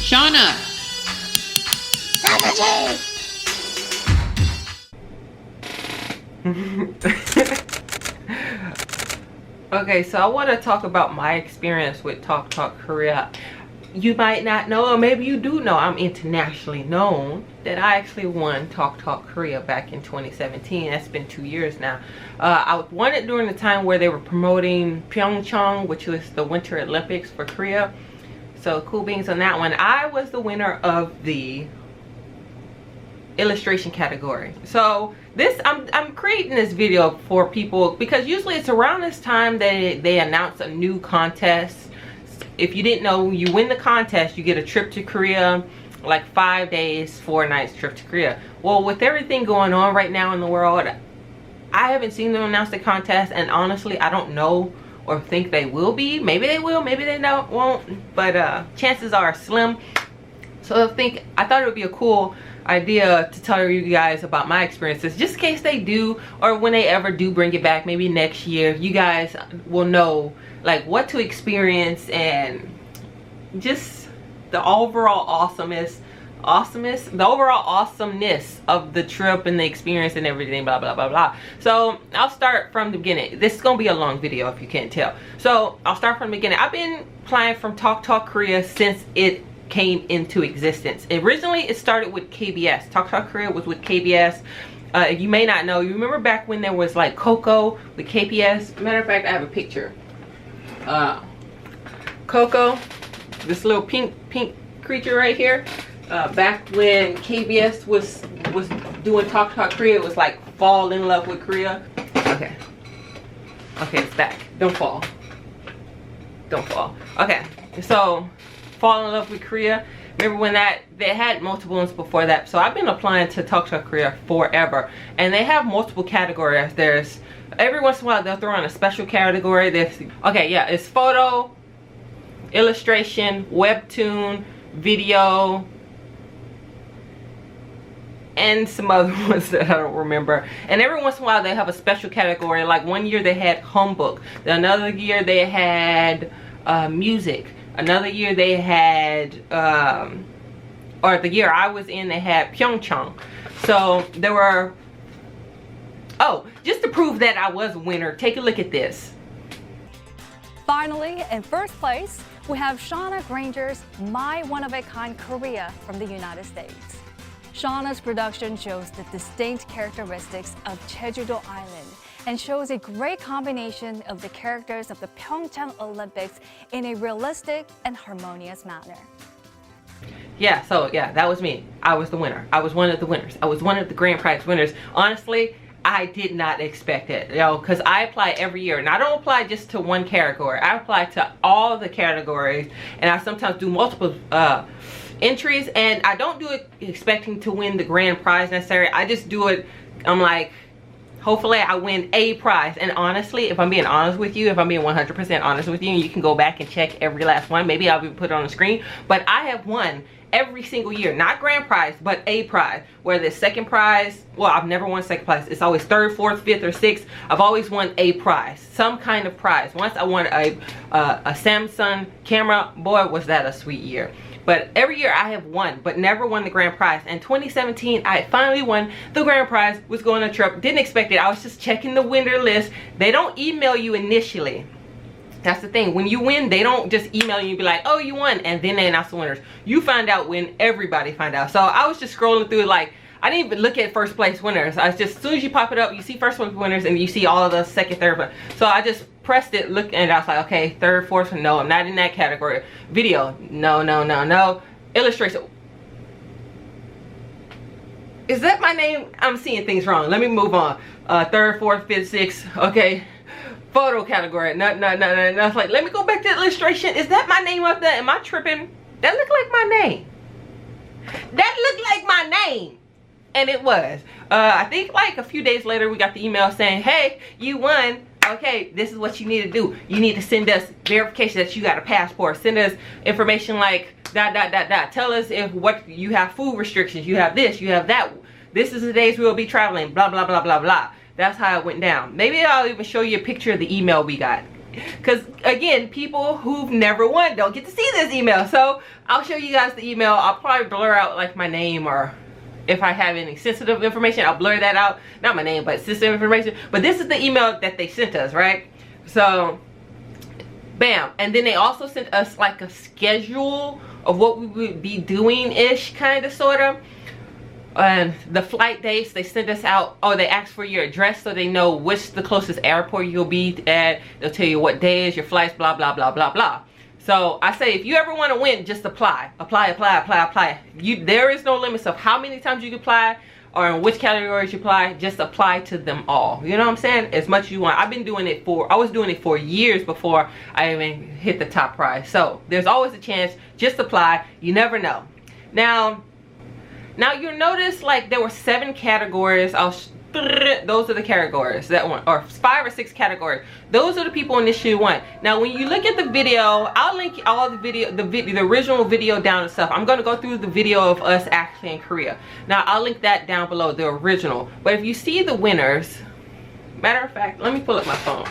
Shauna. Sagaji. Okay, so I want to talk about my experience with Talk Talk Korea. You might not know, or maybe you do know, I'm internationally known, that I actually won Talk Talk Korea back in 2017. That's been 2 years now. I won it during the time where they were promoting Pyeongchang, which was the Winter Olympics for Korea. So cool beans on that one. I was the winner of the illustration category. So this, I'm creating this video for people because usually it's around this time that they announce a new contest. If you didn't know, you win the contest, you get a trip to Korea, like 5 days, 4 nights trip to Korea. Well, with everything going on right now in the world, I haven't seen them announce the contest, and honestly, I don't know or think they will be. Maybe they will, maybe they won't, but chances are slim. So I thought it would be a cool idea to tell you guys about my experiences, just in case they do, or when they ever do bring it back, maybe next year, you guys will know like what to experience and just the overall awesomeness of the trip and the experience and everything, blah blah blah blah. So I'll start from the beginning. This is gonna be a long video if you can't tell, so I'll start from the beginning. I've been applying from Talk Talk Korea since it came into existence. Originally it started with KBS. Talk Talk Korea was with KBS. If you may not know, you remember back when there was like Coco with KBS. Matter of fact, I have a picture. Coco, this little pink creature right here, back when KBS was doing Talk Talk Korea, it was like Fall in Love with Korea. Okay, it's back. Don't fall. Okay, so Fall in Love with Korea. Remember when they had multiple ones before that. So I've been applying to Talk Talk Korea forever, and they have multiple categories. There's every once in a while they'll throw in a special category. It's photo, illustration, webtoon, video, and some other ones that I don't remember. And every once in a while they have a special category. Like one year they had home book, another year they had music, another year they had or the year I was in, they had Pyeongchang. So there were, oh, just to prove that I was a winner, take a look at this. Finally, in first place, we have Shauna Granger's My One-of-a-Kind Korea from the United States. Shauna's production shows the distinct characteristics of Jeju-do Island and shows a great combination of the characters of the Pyeongchang Olympics in a realistic and harmonious manner. Yeah, so yeah, that was me. I was the winner. I was one of the winners. I was one of the grand prize winners. Honestly, I did not expect it, because I apply every year, and I don't apply just to one category. I apply to all the categories, and I sometimes do multiple entries, and I don't do it expecting to win the grand prize necessarily. I just do it, I'm like, hopefully I win a prize. And honestly, if I'm being honest with you, if I'm being 100% honest with you, and you can go back and check every last one, maybe I'll be put it on the screen, but I have won every single year, not grand prize, but a prize. Where the second prize, well, I've never won second prize. It's always third, fourth, fifth, or sixth. I've always won a prize, some kind of prize. Once I won a Samsung camera. Boy, was that a sweet year. But every year I have won, but never won the grand prize. In 2017, I finally won the grand prize, was going on a trip. Didn't expect it. I was just checking the winner list. They don't email you initially. That's the thing. When you win, they don't just email you and be like, oh, you won, and then they announce the winners. You find out when everybody find out. So I was just scrolling through, like, I didn't even look at first place winners. I was just, as soon as you pop it up, you see first place winners, and you see all of the second, third. So I just pressed it, looked, and I was like, okay, third, fourth, no, I'm not in that category. Video, no. Illustration. Is that my name? I'm seeing things wrong. Let me move on. Third, fourth, fifth, sixth. Okay. Photo category. No. I was like, let me go back to illustration. Is that my name up there? Am I tripping? That looked like my name. That looked like my name. And it was. I think like a few days later, we got the email saying, hey, you won. Okay, this is what you need to do. You need to send us verification that you got a passport. Send us information like ... Tell us if what you have, food restrictions, you have this, you have that. This is the days we will be traveling, blah, blah, blah, blah, blah. That's how it went down. Maybe I'll even show you a picture of the email we got. because again, people who've never won don't get to see this email. So I'll show you guys the email. I'll probably blur out like my name, or if I have any sensitive information, I'll blur that out. Not my name, but sensitive information. But this is the email that they sent us, right? So bam. And then they also sent us like a schedule of what we would be doing ish, kind of, sort of. And the flight dates, they send us out. Oh, they ask for your address so they know which the closest airport you'll be at. They'll tell you what day is your flights, blah blah blah blah blah. So I say, if you ever want to win, just apply. There is no limits of how many times you can apply or in which categories you apply. Just apply to them all. You know what I'm saying? As much as you want. I was doing it for years before I even hit the top prize. So there's always a chance. Just apply. You never know. Now you'll notice like there were 7 categories. Those are the categories that one, or 5 or 6 categories. Those are the people in issue 1. Now when you look at the video, I'll link all the original video down and stuff. I'm going to go through the video of us actually in Korea. Now I'll link that down below, the original. But if you see the winners, matter of fact, let me pull up my phone.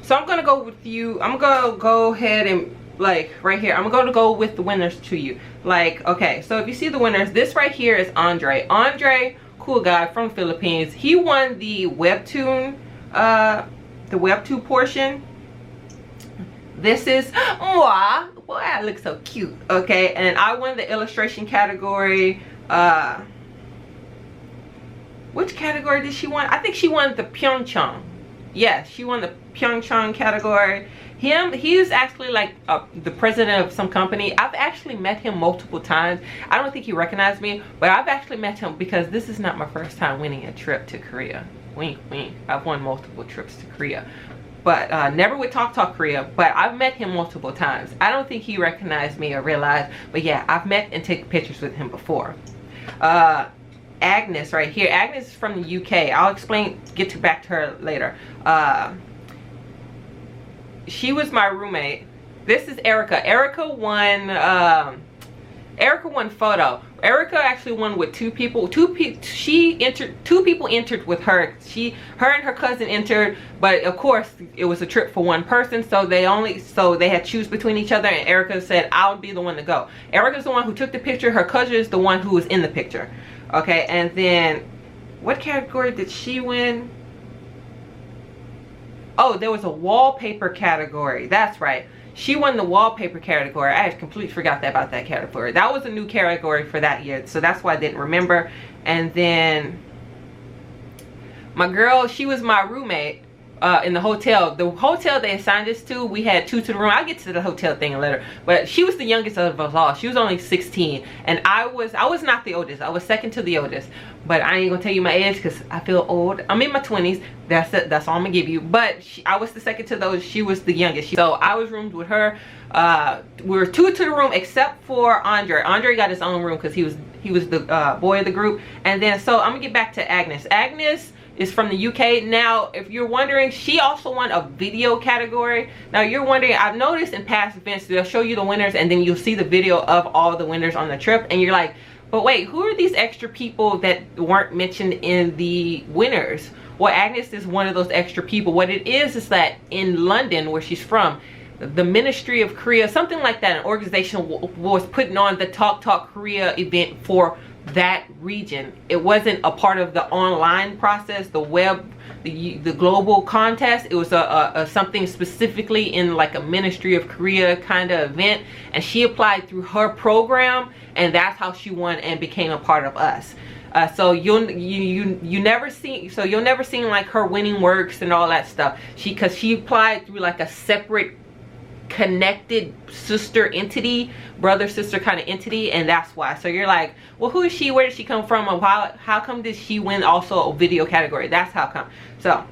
So I'm going to go with you. I'm going to go ahead and like right here, I'm going to go with the winners to you. Like, okay, so if you see the winners, this right here is Andre, cool guy from Philippines. He won the webtoon portion. This is mwah, boy, I look so cute. Okay, and I won the illustration category. Which category did she win? I think she won the Pyeongchang. Yes, she won the Pyeongchang category. He's actually like the president of some company. I've actually met him multiple times. I don't think he recognized me, but I've actually met him because this is not my first time winning a trip to Korea. Wink, wink. I've won multiple trips to Korea, but never with Talk Korea. But I've met him multiple times. I don't think he recognized me or realized, but yeah, I've met and taken pictures with him before. Agnes right here. Agnes is from the UK. I'll get back to her later. She was my roommate. This is Erica. Erica won photo. Erica actually won with 2 people. 2 people entered with her. Her and her cousin entered, but of course it was a trip for 1 person, so they had to choose between each other, and Erica said, I'll be the one to go. Erica's the one who took the picture. Her cousin is the one who was in the picture. Okay, and then what category did she win? Oh, there was a wallpaper category. That's right. She won the wallpaper category. I had completely forgot about that category. That was a new category for that year, so that's why I didn't remember. And then my girl, she was my roommate in the hotel. The hotel they assigned us to, we had 2 to the room. I'll get to the hotel thing later. But she was the youngest of us all. She was only 16, and I was not the oldest. I was second to the oldest. But I ain't gonna tell you my age because I feel old. I'm in my 20s. That's it. That's all I'm gonna give you. But I was the second to those. She was the youngest. So I was roomed with her. We were 2 to the room except for Andre. Andre got his own room because he was the boy of the group. And then so I'm gonna get back to Agnes. Agnes is from the UK. Now, if you're wondering, she also won a video category. Now you're wondering, I've noticed in past events they'll show you the winners and then you'll see the video of all the winners on the trip, and you're like, but wait, who are these extra people that weren't mentioned in the winners? Well, Agnes is one of those extra people. What it is that in London, where she's from, the Ministry of Korea, something like that, an organization was putting on the Talk Korea event for that region. It wasn't a part of the online process, the web, the global contest. It was a something specifically in like a Ministry of Korea kind of event, and she applied through her program, and that's how she won and became a part of us. So you'll never see like her winning works and all that stuff. Because she applied through like a separate connected sister entity, brother sister kind of entity, and that's why. So you're like, well, who is she? Where did she come from? And how come did she win also a video category? That's how come. So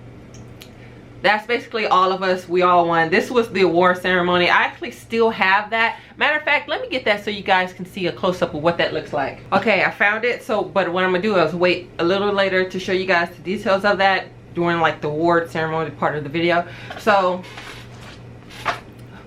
that's basically all of us. We all won. This was the award ceremony. I actually still have that. Matter of fact, let me get that so you guys can see a close-up of what that looks like. Okay, I found it. So, but what I'm gonna do is wait a little later to show you guys the details of that during like the award ceremony part of the video. So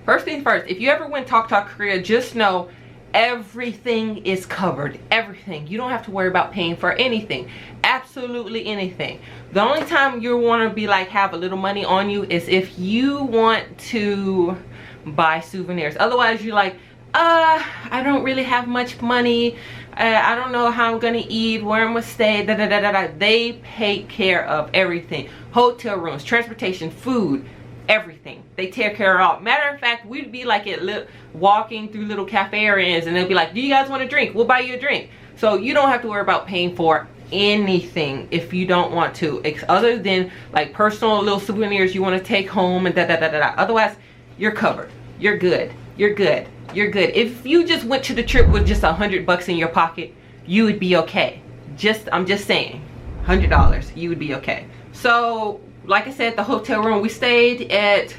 first things first, if you ever win Talk Korea, just know Everything is covered. Everything. You don't have to worry about paying for anything. Absolutely anything. The only time you want to be like have a little money on you is if you want to buy souvenirs. Otherwise you're like, I don't really have much money. I don't know how I'm gonna eat, where I'm gonna stay, da da da da da. They take care of everything. Hotel rooms, transportation, food, everything. They take care of it all. Matter of fact, we'd be like walking through little cafe areas and they'll be like, do you guys want a drink? We'll buy you a drink. So you don't have to worry about paying for anything if you don't want to, other than like personal little souvenirs you want to take home and da da da da da. Otherwise you're covered. You're good. You're good. You're good. If you just went to the trip with just $100 in your pocket, you would be okay. I'm just saying, $100, you would be okay. So like I said, the hotel room we stayed at,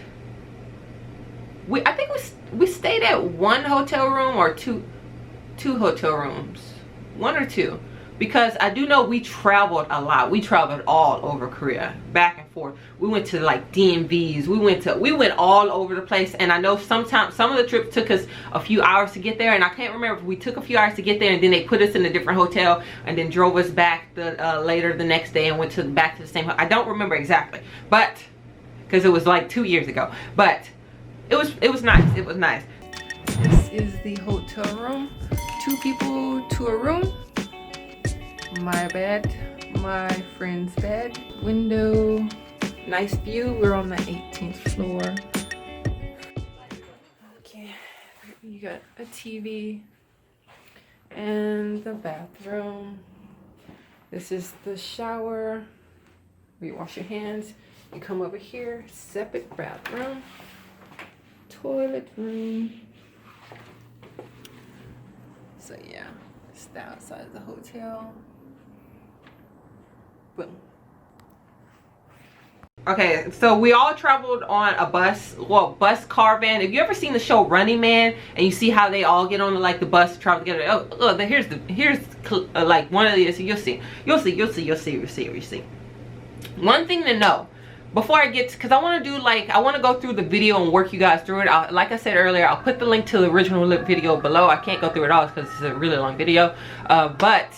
I think we stayed at one hotel room or two hotel rooms, one or two, because I do know we traveled a lot. We traveled all over Korea, back and forth. We went to like DMVs. We went all over the place. And I know sometimes some of the trips took us a few hours to get there, and I can't remember if we took a few hours to get there and then they put us in a different hotel and then drove us back later the next day and went back to the same hotel. I don't remember exactly, but because it was like 2 years ago. But it was nice. It was nice. This is the hotel room. 2 people to a room. My bed, my friend's bed, window, nice view. We're on the 18th floor. Okay, you got a TV and the bathroom. This is the shower where you wash your hands. You come over here, separate bathroom, toilet room. So yeah, it's the outside of the hotel. Boom. Okay, so we all traveled on a bus, well, bus car van. Have you ever seen the show Running Man and you see how they all get on like the bus to travel together? Oh, look, here's like one of these. You'll see. One thing to know before I get, because I want to go through the video and work you guys through it. Like I said earlier, I'll put the link to the original video below. I can't go through it all because it's a really long video, but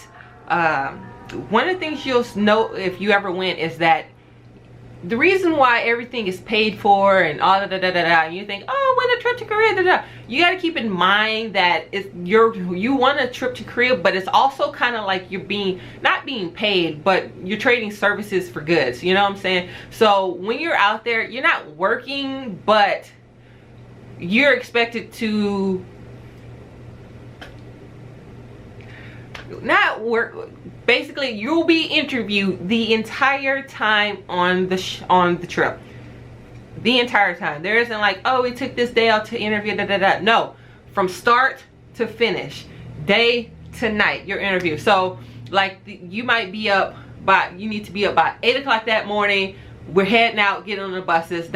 one of the things you'll know if you ever went is that the reason why everything is paid for and all and you think, oh, when a trip to Korea, you got to keep in mind that you want a trip to Korea, but it's also kind of like you're not being paid, but you're trading services for goods. You know what I'm saying? So when you're out there, you're not working, but you're expected to not work. Basically, you'll be interviewed the entire time on the trip. The entire time. There isn't like, oh, we took this day out to interview, No, from start to finish, day to night, your interview. So like you might be up by, you need to be up by 8 o'clock that morning. We're heading out, get on the buses,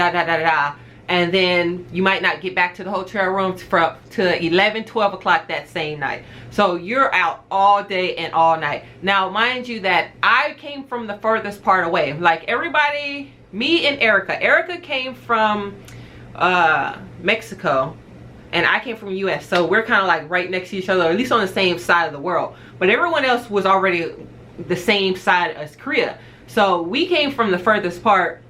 and then you might not get back to the hotel room to 11, 12 o'clock that same night. So you're out all day and all night. Now, mind you that I came from the furthest part away. Like everybody, me and Erica came from Mexico, and I came from US. So we're kind of like right next to each other, at least on the same side of the world. But everyone else was already the same side as Korea. So we came from the furthest part,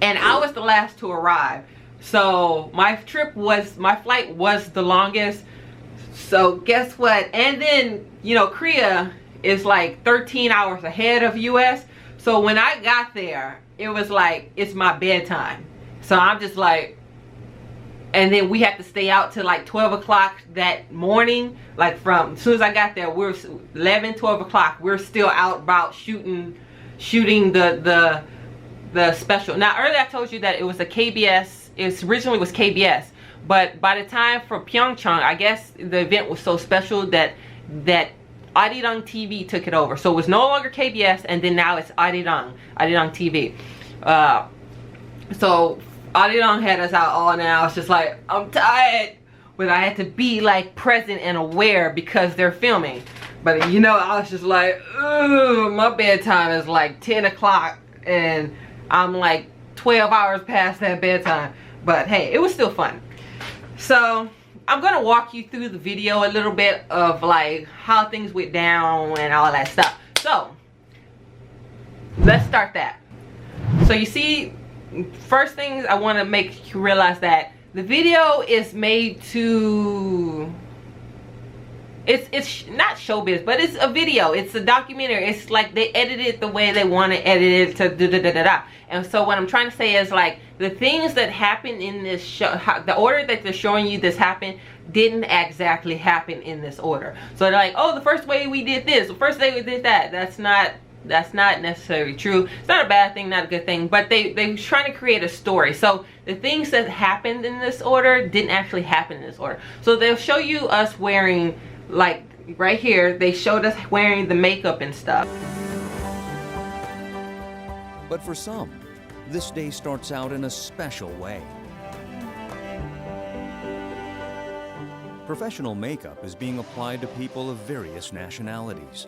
and I was the last to arrive. So my flight was the longest. So guess what? And then, you know, Korea is like 13 hours ahead of US. So when I got there, it was like, it's my bedtime. So I'm just like, and then we had to stay out till like 12 o'clock that morning. Like from, as soon as I got there, we're 11, 12 o'clock. We're still out about shooting the special. Now earlier I told you that it was a KBS. It originally was KBS, but by the time for Pyeongchang, I guess the event was so special that Arirang TV took it over. So it was no longer KBS, and then now it's Arirang TV. So Arirang had us out all night. I was just like, I'm tired, but I had to be like present and aware because they're filming. But you know, I was just like, ooh, my bedtime is like 10 o'clock and I'm like 12 hours past that bedtime. But hey, it was still fun. So I'm gonna walk you through the video a little bit of like how things went down and all that stuff. So let's start that. So you see, first things I want to make you realize that the video is made to, it's not showbiz, but it's a video, it's a documentary. It's like they edited it the way they want to edit it to da-da-da-da-da. And so what I'm trying to say is like the things that happened in this show, the order that they're showing you this happened didn't exactly happen in this order. So they're like, oh, the first way we did this, the first day we did that. That's not necessarily true. It's not a bad thing, not a good thing, but they were trying to create a story. So the things that happened in this order didn't actually happen in this order. So they'll show you us wearing, like right here, they showed us wearing the makeup and stuff. But for some, this day starts out in a special way. Professional makeup is being applied to people of various nationalities.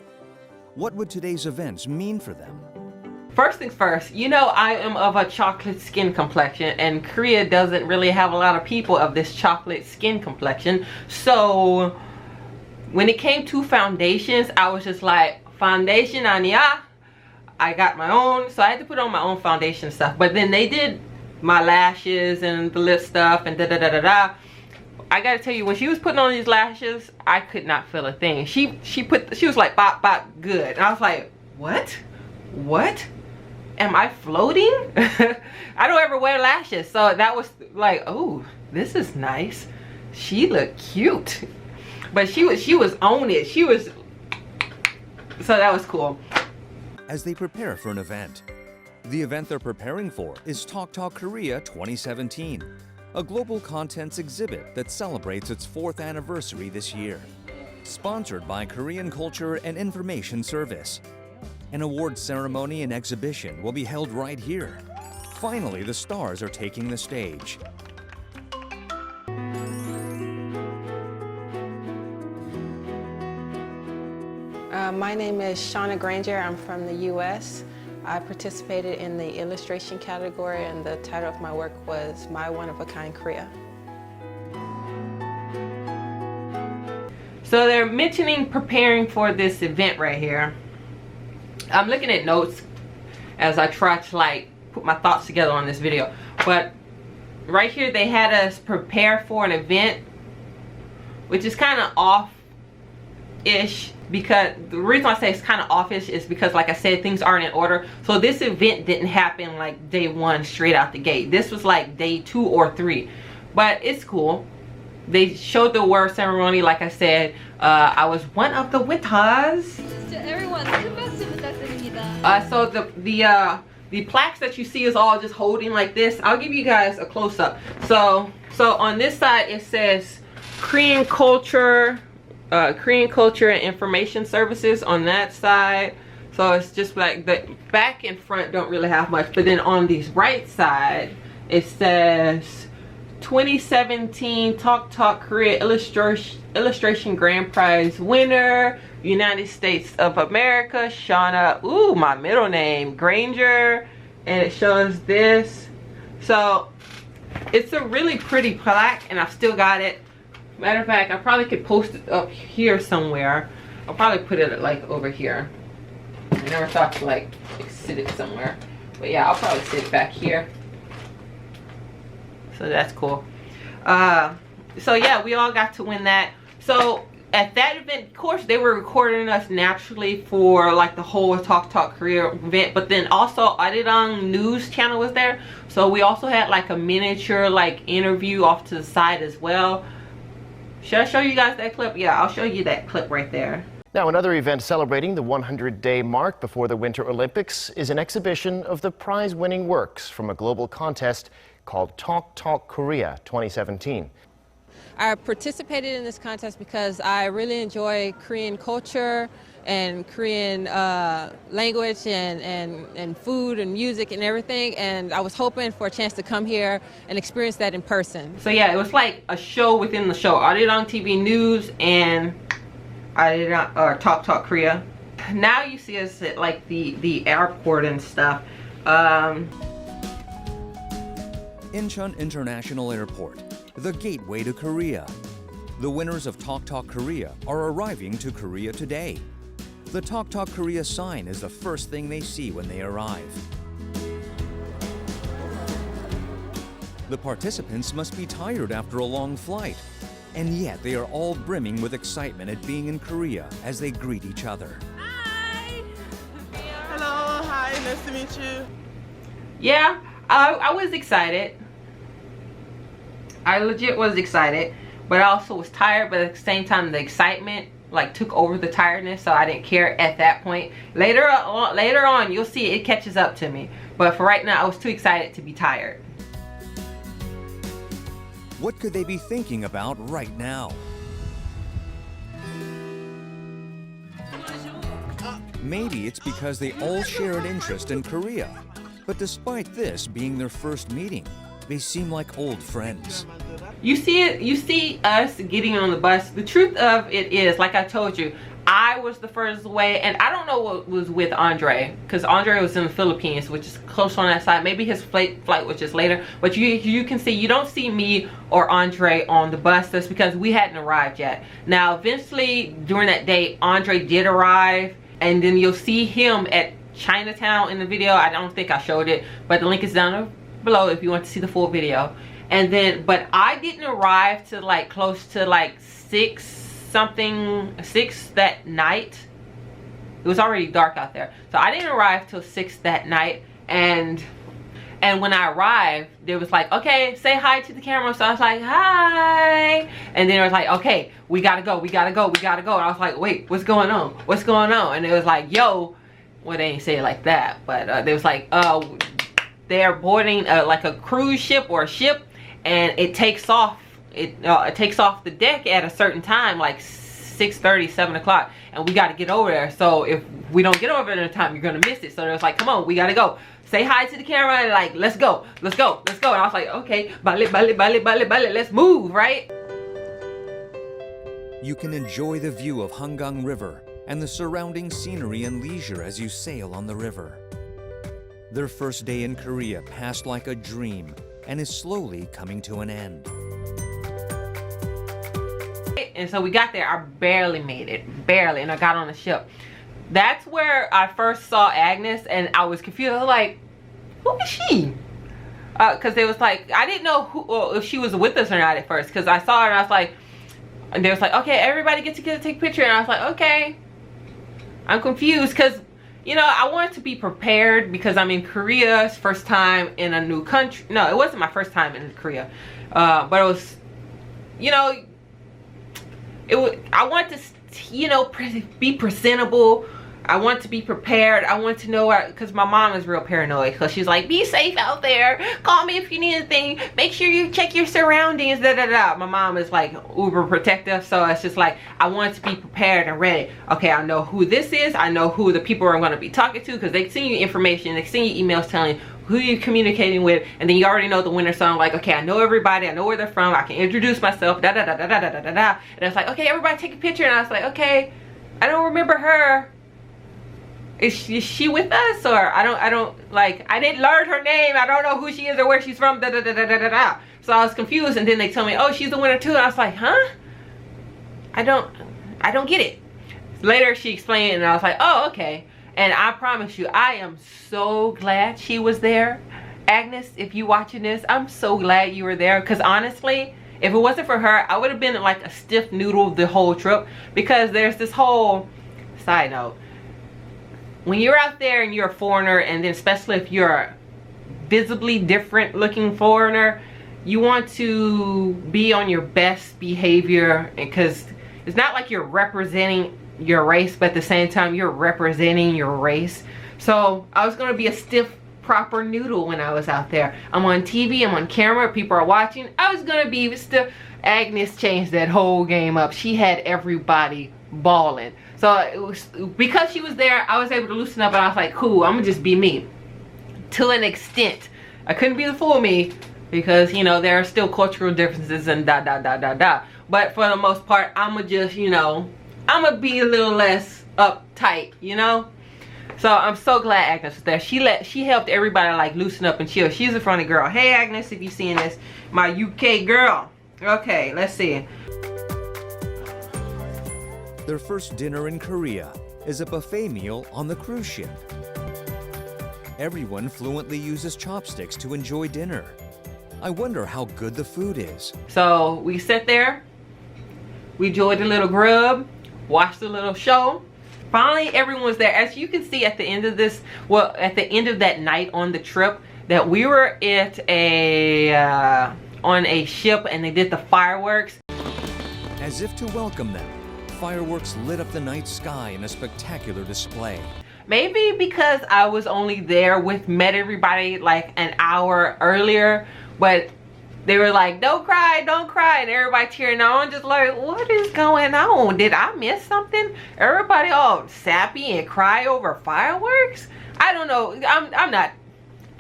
What would today's events mean for them? First things first, you know I am of a chocolate skin complexion, and Korea doesn't really have a lot of people of this chocolate skin complexion. So when it came to foundations, I was just like, foundation 아니야? I got my own, so I had to put on my own foundation stuff. But then they did my lashes and the lip stuff and da-da-da-da-da. I gotta tell you, when she was putting on these lashes, I could not feel a thing. She was like, bop, bop, good. And I was like, what? Am I floating? I don't ever wear lashes. So that was like, oh, this is nice. She looked cute. But she was on it. So that was cool. As they prepare for an event, the event they're preparing for is Talk Talk Korea 2017, a global contents exhibit that celebrates its 4th anniversary this year. Sponsored by Korean Culture and Information Service. An award ceremony and exhibition will be held right here. Finally, the stars are taking the stage. My name is Shauna Granger. I'm from the U.S. I participated in the illustration category, and the title of my work was My One-of-a-Kind Korea. So they're mentioning preparing for this event right here. I'm looking at notes as I try to like put my thoughts together on this video. But right here they had us prepare for an event, which is kind of off-ish, because the reason I say it's kind of offish is because, like I said, things aren't in order. So this event didn't happen like day 1 straight out the gate. This was like day 2 or 3, but it's cool. They showed the award ceremony. Like I said, I was one of the winners. So the plaques that you see is all just holding like this. I'll give you guys a close-up. So on this side it says Korean Culture and Information Services on that side. So it's just like the back and front don't really have much, but then on this right side it says 2017 Talk Talk Korea Illustration Grand Prize winner, United States of America, Shauna, ooh, my middle name, Granger, and it shows this. So it's a really pretty plaque, and I've still got it. Matter of fact, I probably could post it up here somewhere. I'll probably put it like over here. I never thought to like sit it somewhere, but yeah, I'll probably sit it back here. So that's cool. So yeah, we all got to win that. So at that event, of course, they were recording us naturally for like the whole Talk Talk Korea event, but then also Arirang News channel was there. So we also had like a miniature like interview off to the side as well. Should I show you guys that clip? Yeah, I'll show you that clip right there. Now, another event celebrating the 100-day mark before the Winter Olympics is an exhibition of the prize-winning works from a global contest called Talk Talk Korea 2017. I participated in this contest because I really enjoy Korean culture and Korean language and food and music and everything, and I was hoping for a chance to come here and experience that in person. So yeah, it was like a show within the show. Arirang TV News and Arirang Talk Talk Korea. Now you see us at like the airport and stuff. Incheon International Airport, the gateway to Korea. The winners of Talk Talk Korea are arriving to Korea today. The Talk Talk Korea sign is the first thing they see when they arrive. The participants must be tired after a long flight, and yet they are all brimming with excitement at being in Korea as they greet each other. Hello, hi, nice to meet you. Yeah, I was excited. I legit was excited, but I also was tired, but at the same time the excitement like took over the tiredness, so I didn't care at that point. Later on you'll see it catches up to me, but for right now I was too excited to be tired. What could they be thinking about right now? Maybe it's because they all share an interest in Korea. But despite this being their first meeting, they seem like old friends. You see us getting on the bus. The truth of it is, like I told you, I was the first away, and I don't know what was with Andre, because Andre was in the Philippines, which is close on that side. Maybe his flight was just later, but you can see, you don't see me or Andre on the bus. That's because we hadn't arrived yet. Now eventually during that day, Andre did arrive, and then you'll see him at Chinatown in the video. I don't think I showed it, but the link is down below if you want to see the full video. And then, but I didn't arrive to like close to like 6 that night. It was already dark out there, so I didn't arrive till 6 that night. And when I arrived, there was like, okay, say hi to the camera. So I was like, hi, and then it was like, okay, we gotta go. And I was like, wait, what's going on? And it was like, yo, well, they ain't say it like that, but they was like, they're boarding like a cruise ship or a ship, and it takes off. It takes off the deck at a certain time, like 6:30, 7 o'clock, and we got to get over there. So if we don't get over there in time, you're gonna miss it. So it was like, come on, we gotta go. Say hi to the camera, and like, let's go. And I was like, okay, bale, let's move, right? You can enjoy the view of Hangang River and the surrounding scenery and leisure as you sail on the river. Their first day in Korea passed like a dream and is slowly coming to an end. And so we got there. I barely made it, and I got on the ship. That's where I first saw Agnes, and I was confused. I was like, who is she? Because they was like, I didn't know if she was with us or not at first, because I saw her and I was like, and they was like, okay, everybody get together, take a picture. And I was like, okay. I'm confused because, you know, I wanted to be prepared because I'm in Korea, first time in a new country. No, it wasn't my first time in Korea, but it was, you know, I want to, you know, be presentable. I want to be prepared. I want to know, because my mom is real paranoid, because she's like, be safe out there, call me if you need anything, make sure you check your surroundings, My mom is like uber protective, so it's just like, I want to be prepared and ready. Okay, I know who this is, I know who the people are going to be talking to, because they send you information, they send you emails telling you who you're communicating with, and then you already know the winner. So I'm like, okay, I know everybody, I know where they're from, I can introduce myself, and it's like, okay, everybody take a picture, and I was like, okay, I don't remember her. Is she with us? Or I don't like, I didn't learn her name, I don't know who she is or where she's from, So I was confused, and then they told me, oh, she's the winner too, and I was like, huh? I don't get it. Later she explained, and I was like, oh, okay. And I promise you, I am so glad she was there. Agnes, if you watching this, I'm so glad you were there, because honestly, if it wasn't for her, I would have been like a stiff noodle the whole trip, because there's this whole side note. When you're out there and you're a foreigner, and then especially if you're a visibly different looking foreigner, you want to be on your best behavior, because it's not like you're representing your race, but at the same time you're representing your race. So I was going to be a stiff proper noodle when I was out there. I'm on TV, I'm on camera, people are watching. I was going to be stiff. Agnes changed that whole game up. She had everybody balling. So it was, because she was there, I was able to loosen up, and I was like, cool, I'm gonna just be me to an extent. I couldn't be the full me, because, you know, there are still cultural differences and but for the most part, I'm gonna just, you know, I'm gonna be a little less uptight, you know. So I'm so glad Agnes was there. She helped everybody like loosen up and chill. She's a funny girl. Hey Agnes, if you're seeing this, my UK girl. Okay, let's see. Their first dinner in Korea is a buffet meal on the cruise ship. Everyone fluently uses chopsticks to enjoy dinner. I wonder how good the food is. So we sat there, we enjoyed the little grub, watched the little show. Finally, everyone was there. As you can see at the end of this, well, at the end of that night on the trip, that we were at on a ship and they did the fireworks. As if to welcome them, fireworks lit up the night sky in a spectacular display. Maybe because I was only there met everybody like an hour earlier, but they were like, don't cry, and everybody cheering on. Just like, what is going on? Did I miss something? Everybody all sappy and cry over fireworks? I don't know. I'm not,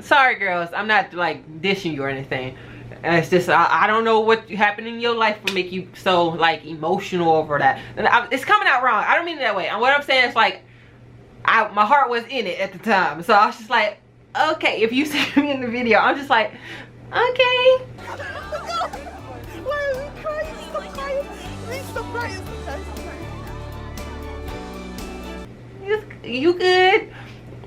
sorry girls, I'm not like dishing you or anything. It's just, I don't know what happened in your life to make you so like emotional over that. And it's coming out wrong. I don't mean it that way. And what I'm saying is like, my heart was in it at the time. So I was just like, okay, if you see me in the video, I'm just like, okay. Why are we crying? Stop crying. Please stop crying. You good?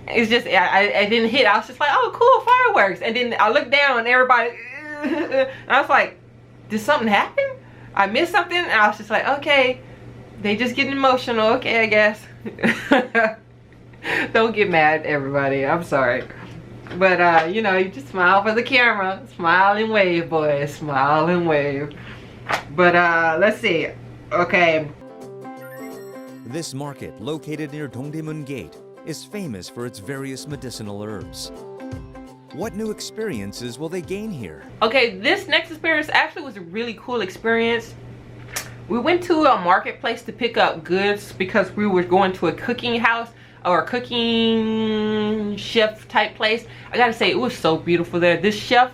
It's just, I didn't hit. I was just like, oh, cool, fireworks. And then I looked down and everybody, and I was like, did something happen? I missed something? And I was just like, okay, they just getting emotional. Okay, I guess. Don't get mad, everybody. I'm sorry. But, you know, you just smile for the camera. Smile and wave, boys. Smile and wave. But, let's see. Okay. This market, located near Dongdaemun Gate, is famous for its various medicinal herbs. What new experiences will they gain here? Okay, this next experience actually was a really cool experience. We went to a marketplace to pick up goods because we were going to a cooking house or a cooking chef type place. I gotta say, it was so beautiful there. This chef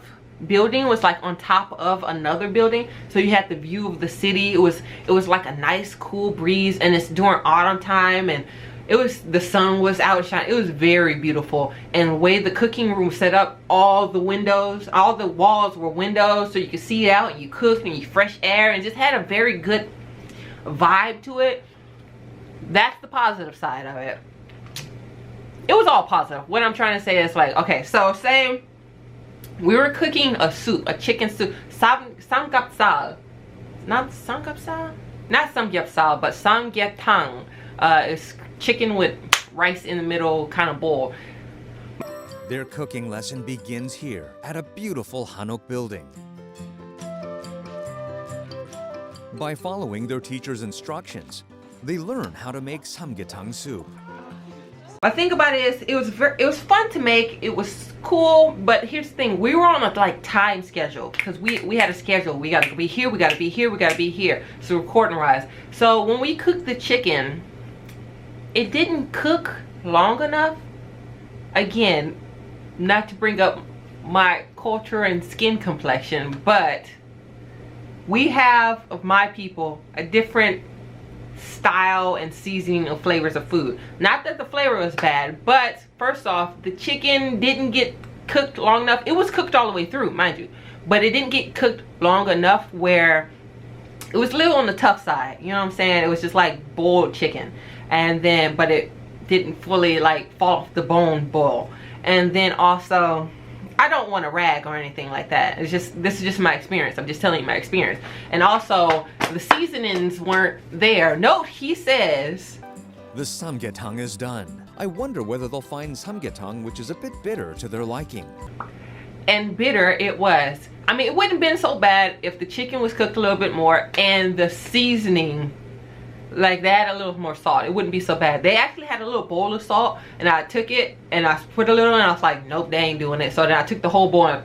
building was like on top of another building, so you had the view of the city. It was like a nice cool breeze, and it's during autumn time, and the sun was out shining. It was very beautiful. And the way the cooking room set up, all the windows, all the walls were windows, so you could see out and you cooked and you fresh air, and just had a very good vibe to it. That's the positive side of it. It was all positive. What I'm trying to say is like, okay, so say we were cooking a soup, a chicken soup, samgyeopsal. Not samgyeopsal? Not samgyeopsal, but samgyeopsal. It's chicken with rice in the middle kind of bowl. Their cooking lesson begins here at a beautiful Hanok building. By following their teacher's instructions, they learn how to make samgyeopsal soup. I think about it is, it was fun to make. It was cool, but here's the thing: we were on a like time schedule because we had a schedule. We got to be here. We got to be here. We got to be here. So recording wise. So when we cooked the chicken, it didn't cook long enough. Again, not to bring up my culture and skin complexion, but we have, of my people, a different style and seasoning of flavors of food. Not that the flavor was bad, but first off, the chicken didn't get cooked long enough. It was cooked all the way through, mind you, but it didn't get cooked long enough where it was a little on the tough side. You know what I'm saying? It was just like boiled chicken, and then but it didn't fully like fall off the bone boil. And then also, I don't want to rag or anything like that. It's just, this is just my experience. I'm just telling you my experience. And also, the seasonings weren't there. Note, he says, the samgyeopsal is done. I wonder whether they'll find samgyeopsal which is a bit bitter to their liking. And bitter it was. I mean, it wouldn't have been so bad if the chicken was cooked a little bit more and the seasoning, like that, a little more salt. It wouldn't be so bad. They actually had a little bowl of salt, and I took it and I put a little and I was like, nope, they ain't doing it. So then I took the whole bowl and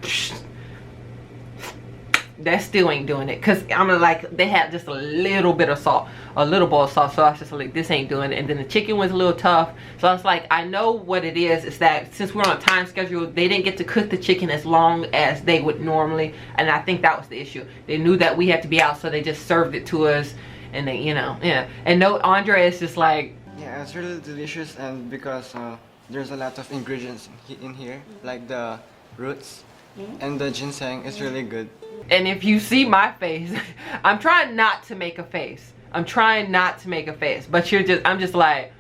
that still ain't doing it, because I'm like, they had just a little bit of salt, a little bowl of salt. So I was just like, this ain't doing it. And then the chicken was a little tough, so I was like, I know what it is that since we're on a time schedule, they didn't get to cook the chicken as long as they would normally, and I think that was the issue. They knew that we had to be out, so they just served it to us. And they, you know, yeah. And no, Andre is just like, yeah, it's really delicious, and because there's a lot of ingredients in here, like the roots and the ginseng is really good. and if you see my face, I'm trying not to make a face. I'm trying not to make a face, but I'm just like,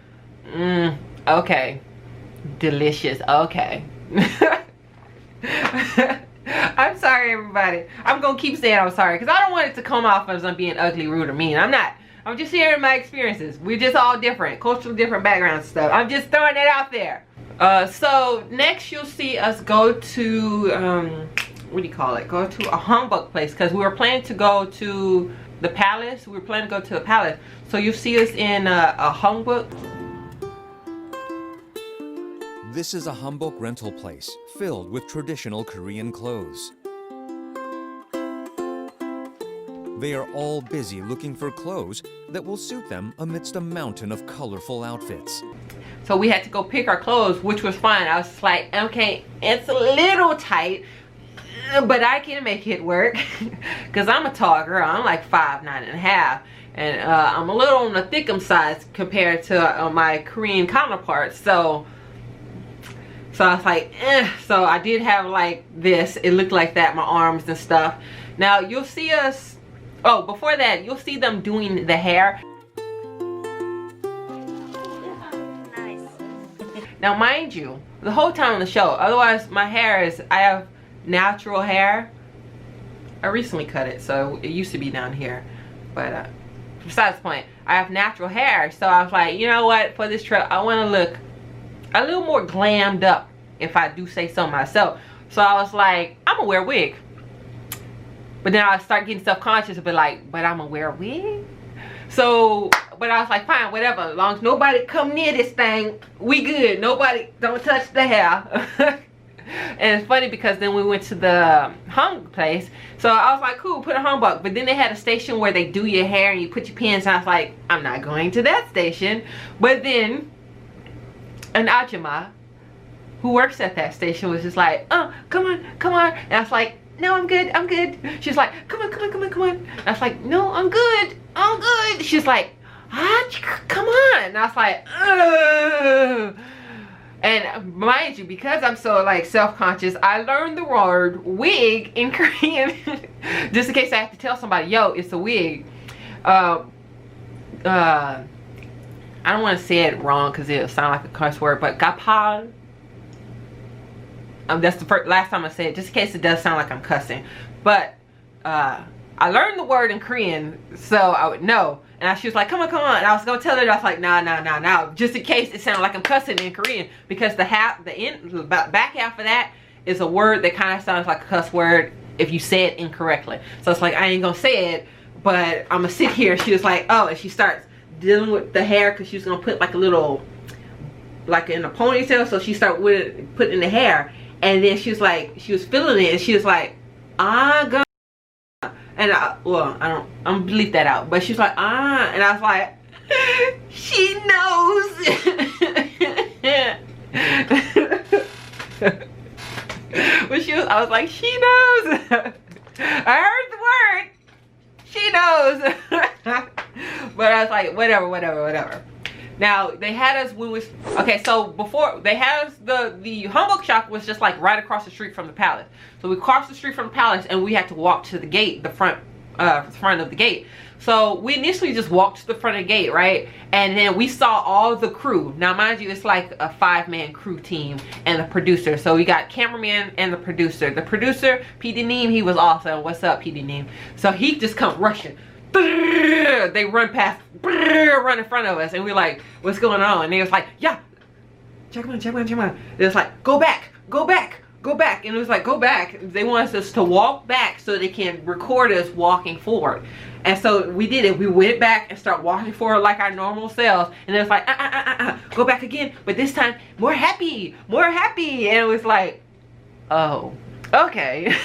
okay, delicious, okay. I'm sorry, everybody. I'm gonna keep saying I'm sorry because I don't want it to come off as I'm being ugly, rude, or mean. I'm not. I'm just sharing my experiences. We're just all different, culturally different backgrounds and stuff. I'm just throwing it out there. So next you'll see us go to, what do you call it? Go to a humbug place because we were planning to go to the palace. We were planning to go to the palace. So you'll see us in a humbug. This is a hanbok rental place filled with traditional Korean clothes. They are all busy looking for clothes that will suit them amidst a mountain of colorful outfits. So we had to go pick our clothes, which was fine. I was just like, okay, it's a little tight, but I can make it work because I'm a tall girl. I'm like 5'9½", and I'm a little on the thickum side compared to my Korean counterparts. So I was like, so I did have like this. It looked like that, my arms and stuff. Now you'll see us, oh, before that, you'll see them doing the hair. Nice. Now mind you, the whole time on the show, otherwise my hair is, I have natural hair. I recently cut it, so it used to be down here. But besides the point, I have natural hair. So I was like, you know what, for this trip, I want to look a little more glammed up, if I do say so myself. So I was like, I'm gonna wear a wig. But then I start getting self-conscious and be like, but I'm gonna wear a wig? So, but I was like, fine, whatever. As long as nobody come near this thing, we good. Nobody, don't touch the hair. And it's funny because then we went to the hung place. So I was like, cool, put a humbug. But then they had a station where they do your hair and you put your pins. And I was like, I'm not going to that station. But then an ajumma who works at that station was just like, oh, come on, come on. And I was like, no, I'm good, I'm good. She's like, come on, come on, come on, come on. And I was like, no, I'm good, I'm good. She's like, come on. And I was like, ugh. And mind you, because I'm so like self-conscious, I learned the word wig in Korean just in case I have to tell somebody, yo, it's a wig. I don't want to say it wrong because it'll sound like a curse word, but gapal. That's the last time I said it, just in case it does sound like I'm cussing. But I learned the word in Korean so I would know. And she was like, come on, come on. And I was going to tell her, I was like, nah. Just in case it sounded like I'm cussing in Korean. Because the back half of that is a word that kind of sounds like a cuss word if you say it incorrectly. So it's like, I ain't going to say it, but I'm going to sit here. She was like, oh, and she starts dealing with the hair because she was going to put like a little, like in a ponytail. So she started putting in the hair. And then she was like, she was feeling it. And she was like, God. And I'm gonna bleep that out. But she's like, and I was like, she knows. But I was like, she knows. I heard the word. She knows. But I was like, whatever. Now they had us when we so before they had us, the hanbok shop was just like right across the street from the palace. So we crossed the street from the palace and we had to walk to the gate, the front of the gate. So we initially just walked to the front of the gate, right? And then we saw all the crew. Now mind you, it's like a 5-man crew team and the producer. So we got cameraman and the producer. The producer, PD Neem, he was awesome. What's up, PD Neem? So he just come rushing. They run past, run in front of us, and we're like, what's going on? And they was like, yeah, check on. It was like, go back. And it was like, go back. They want us to walk back so they can record us walking forward. And so we did it. We went back and start walking forward like our normal selves. And it was like, go back again. But this time, more happy. And it was like, oh, okay.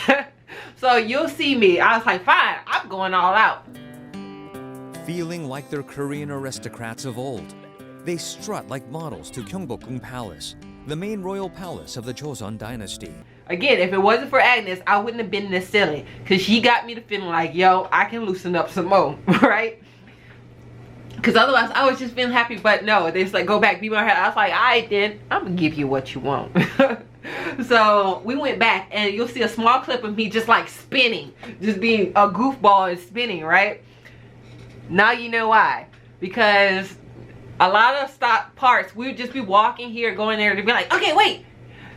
So you'll see me. I was like, fine, I'm going all out. Feeling like they're Korean aristocrats of old, they strut like models to Gyeongbokgung Palace, the main royal palace of the Joseon dynasty. Again, if it wasn't for Agnes, I wouldn't have been this silly. Because she got me to feeling like, yo, I can loosen up some more, right? Because otherwise, I was just feeling happy. But no, they just like, go back, be my head. I was like, all right, then, I'm going to give you what you want. So we went back, and you'll see a small clip of me just like spinning. Just being a goofball and spinning, right? Now you know why. Because a lot of stop parts, we would just be walking here, going there to be like, okay, wait.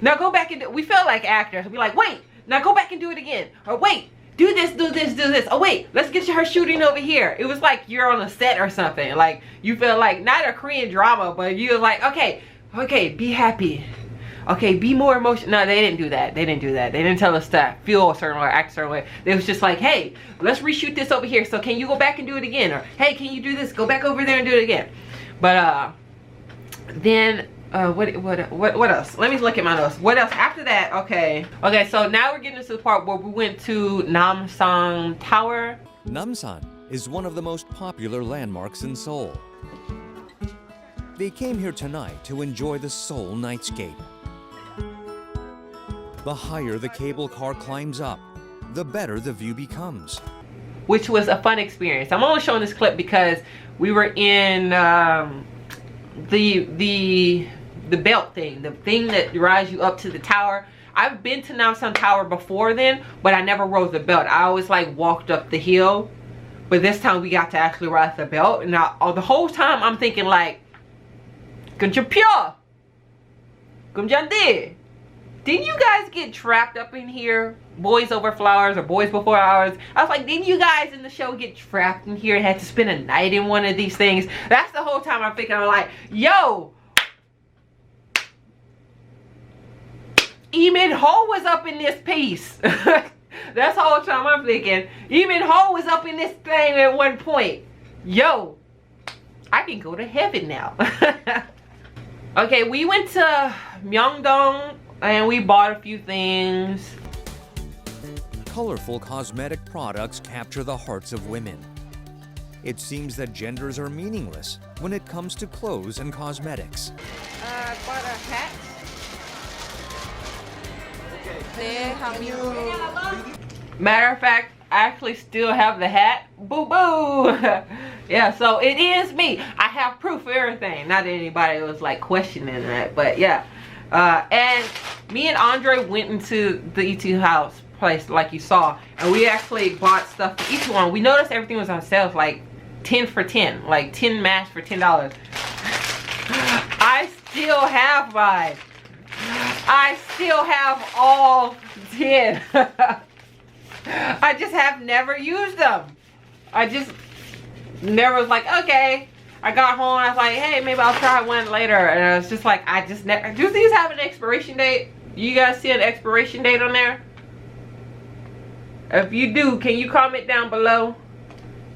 Now go back and do, we felt like actors. We'd be like, wait, now go back and do it again. Or wait, do this, do this, do this. Oh wait, let's get her shooting over here. It was like you're on a set or something. Like you feel like, not a Korean drama, but you were like, okay, be happy. Okay, be more emotional. No, they didn't do that. They didn't do that. They didn't tell us to feel a certain way, act a certain way. They was just like, hey, let's reshoot this over here. So can you go back and do it again? Or hey, can you do this? Go back over there and do it again. But then what else? Let me look at my notes. What else after that? Okay, so now we're getting to the part where we went to Namsan Tower. Namsan is one of the most popular landmarks in Seoul. They came here tonight to enjoy the Seoul nightscape. The higher the cable car climbs up, the better the view becomes. Which was a fun experience. I'm only showing this clip because we were in the belt thing, the thing that rides you up to the tower. I've been to Namsan Tower before then, but I never rode the belt. I always like walked up the hill, but this time we got to actually ride the belt. And now the whole time I'm thinking like, Gunjapyo, Gumjandi. Didn't you guys get trapped up in here? Boys Over Flowers or Boys Before Hours. I was like, didn't you guys in the show get trapped in here and had to spend a night in one of these things? That's the whole time I'm thinking. I'm like, yo, Lee Min-ho was up in this piece. That's the whole time I'm thinking. Lee Min-ho was up in this thing at one point. Yo, I can go to heaven now. Okay, we went to Myeongdong and we bought a few things. Colorful cosmetic products capture the hearts of women. It seems that genders are meaningless when it comes to clothes and cosmetics. Bought a hat. Matter of fact, I actually still have the hat. Boo boo. Yeah, so it is me. I have proof of everything. Not that anybody was like questioning that, but yeah. And me and Andre went into the ET house place like you saw, and we actually bought stuff for each one. We noticed everything was on sale, like 10 for 10, like 10 masks for $10. I still have mine. I still have all 10. I just have never used them. I just never was like, okay. I got home, I was like, hey, maybe I'll try one later. And I was just like, I just never. Do these have an expiration date? You guys see an expiration date on there? If you do, can you comment down below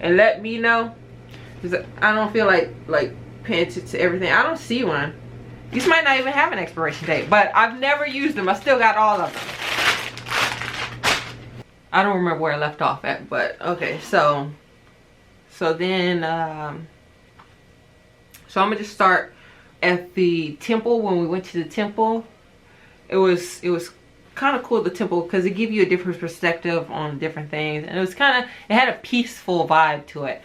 and let me know? Because I don't feel like paying attention to everything. I don't see one. These might not even have an expiration date, but I've never used them. I still got all of them. I don't remember where I left off at, but okay, so then so I'm gonna just start at the temple. When we went to the temple, it was kind of cool, the temple, because it gives you a different perspective on different things, and it had a peaceful vibe to it.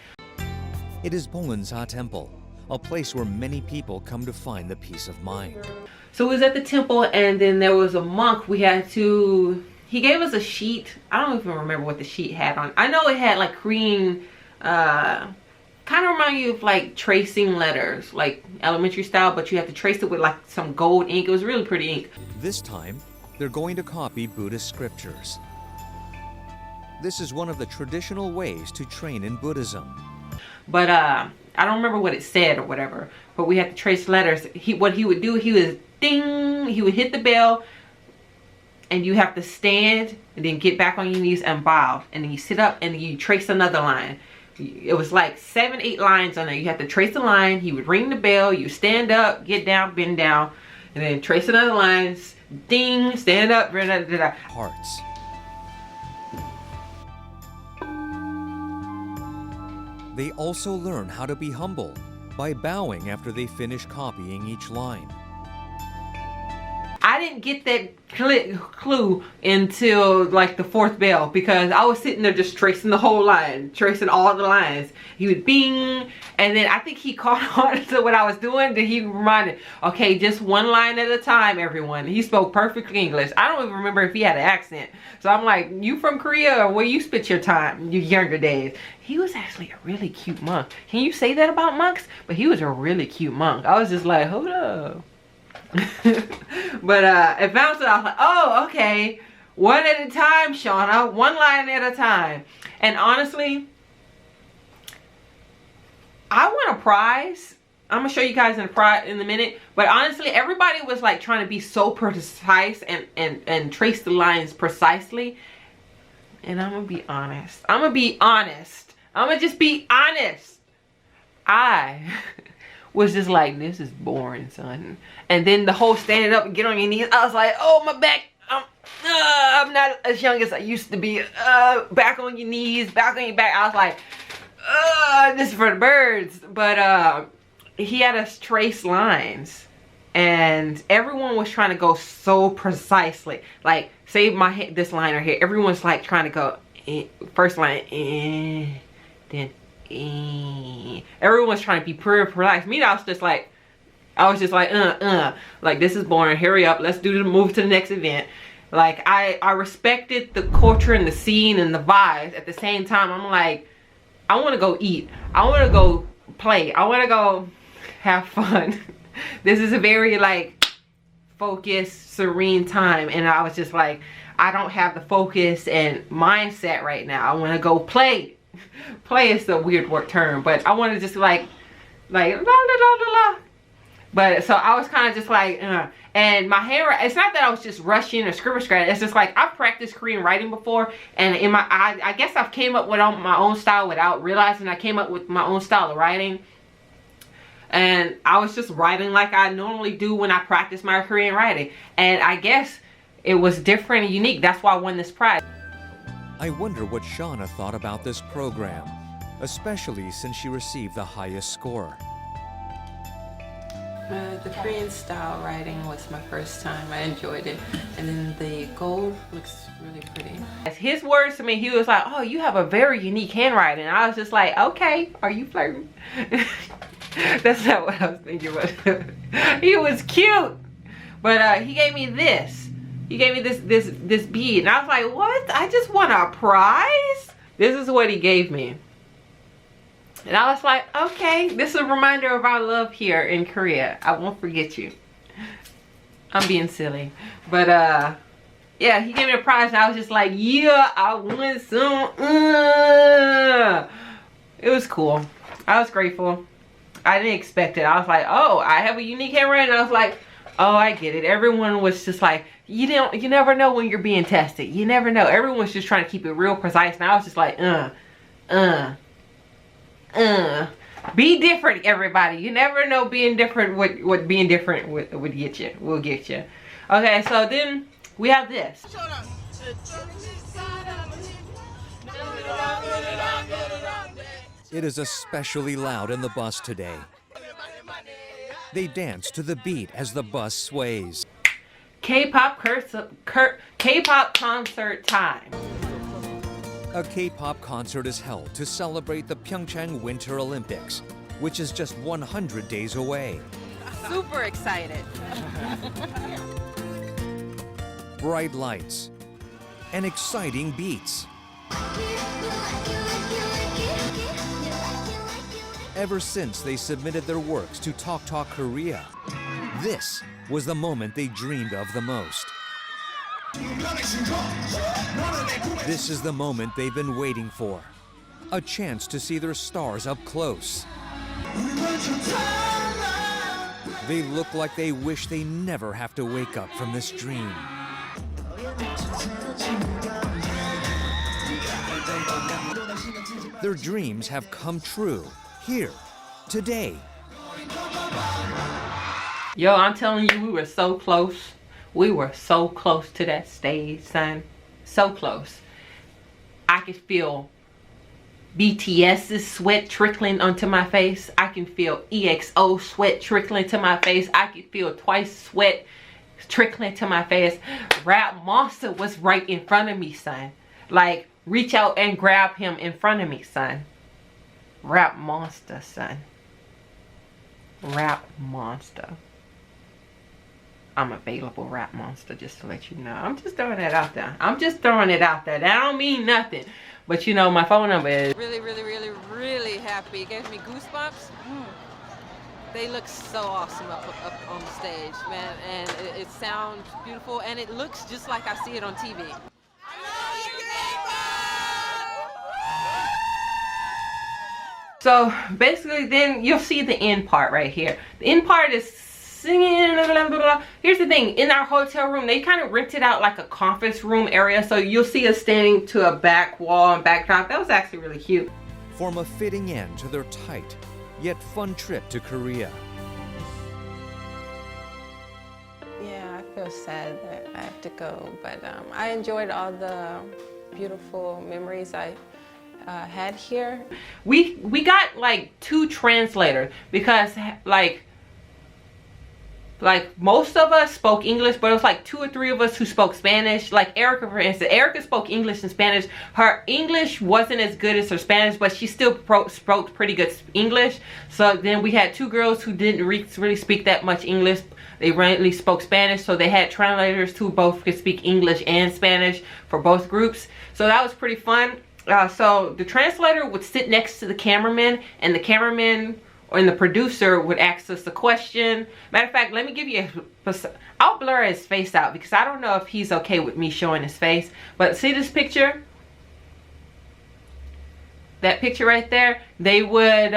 It is Bolunsa Temple, a place where many people come to find the peace of mind. So we was at the temple, and then there was a monk. He gave us a sheet. I don't even remember what the sheet had on. I know it had like Korean, kind of remind you of like tracing letters, like elementary style, but you have to trace it with like some gold ink. It was really pretty ink. This time, they're going to copy Buddhist scriptures. This is one of the traditional ways to train in Buddhism. But I don't remember what it said or whatever, but we had to trace letters. What he would do, he would ding, he would hit the bell, and you have to stand and then get back on your knees and bow, and then you sit up and you trace another line. It was like 7, 8 lines on there. You have to trace the line. He would ring the bell. You stand up, get down, bend down, and then trace another line. Ding, stand up, bend down. Hearts. They also learn how to be humble by bowing after they finish copying each line. I I didn't get that clue until like the 4th bell, because I was sitting there just tracing the whole line, tracing all the lines. He would bing, and then I think he caught on to what I was doing. Then he reminded, okay, just one line at a time, everyone. He spoke perfect English. I don't even remember if he had an accent. So I'm like, you from Korea, or where you spent your time, your younger days? He was actually a really cute monk. Can you say that about monks? But he was a really cute monk. I was just like, hold up. But it bounced it. I was like, oh, okay, one at a time, Shauna, one line at a time. And honestly, I won a prize. I'm gonna show you guys in a minute, but honestly, everybody was like trying to be so precise and trace the lines precisely. And I'm gonna be honest. I'm gonna just be honest. I was just like, this is boring, son. And then the whole standing up and get on your knees, I was like, oh, my back, I'm not as young as I used to be. Back on your knees, back on your back. I was like, this is for the birds. But he had us trace lines, and everyone was trying to go so precisely. Like, say this line right here, everyone's like trying to go first line, then everyone's trying to be pretty precise. Me, I was just like, like, this is boring, hurry up, let's move to the next event. Like, I respected the culture and the scene and the vibes. At the same time, I'm like, I want to go eat, I want to go play, I want to go have fun. This is a very like focused, serene time, and I was just like, I don't have the focus and mindset right now. I want to go play. Play is a weird word term, but I want to just like la la la la la. But so I was kind of just like, and my handwriting, it's not that I was just rushing or scribble scratching. It's just like, I've practiced Korean writing before, and in I guess I've came up with my own style without realizing I came up with my own style of writing. And I was just writing like I normally do when I practice my Korean writing, and I guess it was different and unique. That's why I won this prize. I wonder what Shauna thought about this program, especially since she received the highest score. The Korean style writing was my first time. I enjoyed it. And then the gold looks really pretty. His words to me, he was like, oh, you have a very unique handwriting. I was just like, okay, are you flirting? That's not what I was thinking, but he was cute. But he gave me this. He gave me this bead, and I was like, what? I just won a prize? This is what he gave me. And I was like, okay, this is a reminder of our love here in Korea. I won't forget you. I'm being silly. But yeah, he gave me a prize, and I was just like, yeah, I won some. It was cool. I was grateful. I didn't expect it. I was like, oh, I have a unique handwriting. I was like, oh, I get it. Everyone was just like, you never know when you're being tested. You never know. Everyone was just trying to keep it real precise. And I was just like, be different, everybody. You never know being different, what being different would get you, will get you. Okay, so then we have this. It is especially loud in the bus today. They dance to the beat as the bus sways. K-pop concert time. A K-pop concert is held to celebrate the Pyeongchang Winter Olympics, which is just 100 days away. Super excited. Bright lights and exciting beats. Ever since they submitted their works to Talk Talk Korea, this was the moment they dreamed of the most. This is the moment they've been waiting for. A chance to see their stars up close. They look like they wish they never have to wake up from this dream. Their dreams have come true. Here, today. Yo, I'm telling you, we were so close. We were so close to that stage, son. So close. I could feel BTS's sweat trickling onto my face. I can feel EXO sweat trickling to my face. I could feel Twice sweat trickling to my face. Rap Monster was right in front of me, son. Like, reach out and grab him in front of me, son. Rap Monster, son. Rap Monster. I'm available, Rap Monster, just to let you know. I'm just throwing that out there. I'm just throwing it out there. That don't mean nothing. But you know, my phone number is... Really, really, really, really happy. It gave me goosebumps. They look so awesome up on the stage, man. And it sounds beautiful. And it looks just like I see it on TV. So basically then you'll see the end part right here. The end part is singing, blah, blah, blah, blah. Here's the thing, in our hotel room, they kind of rented out like a conference room area. So you'll see us standing to a back wall and backdrop. That was actually really cute. Form a fitting end to their tight yet fun trip to Korea. Yeah, I feel sad that I have to go, but I enjoyed all the beautiful memories I had here. We got like 2 translators because like most of us spoke English, but it was like 2 or 3 of us who spoke Spanish. Like Erica, for instance. Erica spoke English and Spanish. Her English wasn't as good as her Spanish, but she still spoke pretty good English. So then we had 2 girls who didn't really speak that much English. They rarely spoke Spanish, so they had translators who both could speak English and Spanish for both groups. So that was pretty fun. So the translator would sit next to the cameraman, and the cameraman and the producer would ask us a question. Matter of fact, let me give you I'll blur his face out because I don't know if he's okay with me showing his face. But see this picture? That picture right there? They would,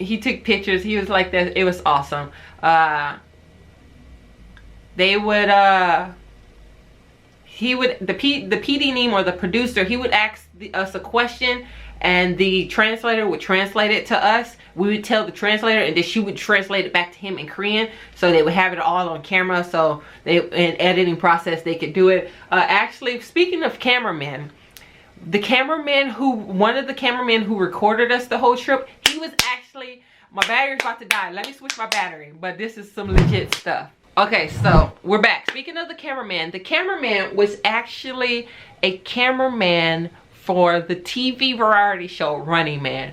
he took pictures. He was like that. It was awesome. They would, the PD name or the producer, he would ask us a question, and the translator would translate it to us. We would tell the translator, and then she would translate it back to him in Korean. So they would have it all on camera. So in editing process, they could do it. Actually, speaking of cameramen, one of the cameramen who recorded us the whole trip, he was actually, my battery's about to die. Let me switch my battery, but this is some legit stuff. Okay, so we're back. Speaking of the cameraman was actually a cameraman for the TV variety show Running Man.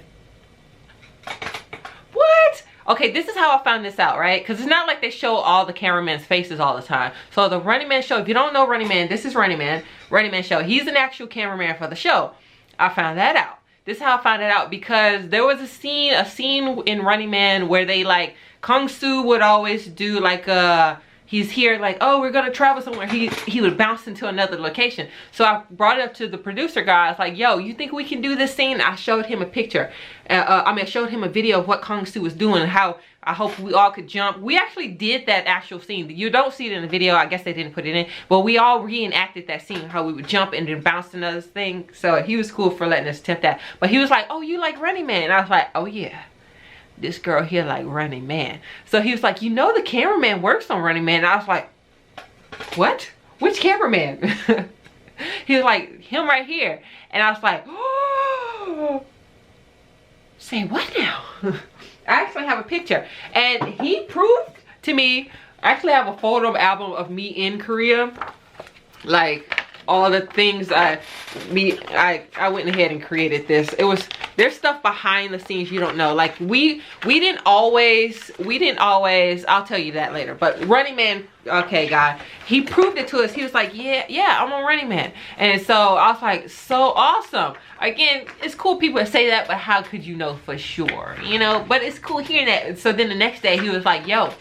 What? Okay, this is how I found this out, right? Because it's not like they show all the cameraman's faces all the time. So the Running Man show, if you don't know Running Man, this is Running Man show. He's an actual cameraman for the show. I found that out. This is how I found it out, because there was a scene in Running Man where they like, Kung Soo would always do like he's here like, oh, we're gonna travel somewhere. He would bounce into another location. So I brought it up to the producer guy. I was like, yo, you think we can do this scene? I showed him a picture. I showed him a video of what Kung Soo was doing and how I hope we all could jump. We actually did that actual scene. You don't see it in the video. I guess they didn't put it in. But we all reenacted that scene, how we would jump and then bounce another thing. So he was cool for letting us attempt that. But he was like, oh, you like Running Man? And I was like, oh yeah. This girl here like Running Man. So he was like, you know the cameraman works on Running Man. And I was like, what? Which cameraman? He was like, him right here. And I was like, oh, say what now? I actually have a picture. And he proved to me, I actually have a photo album of me in Korea. Like all the things I went ahead and created this. There's stuff behind the scenes you don't know. Like we didn't always, I'll tell you that later. But Running Man, okay guy, he proved it to us. He was like, yeah, I'm on Running Man. And so I was like, so awesome. Again, it's cool people that say that, but how could you know for sure? You know, but it's cool hearing that. So then the next day he was like, yo,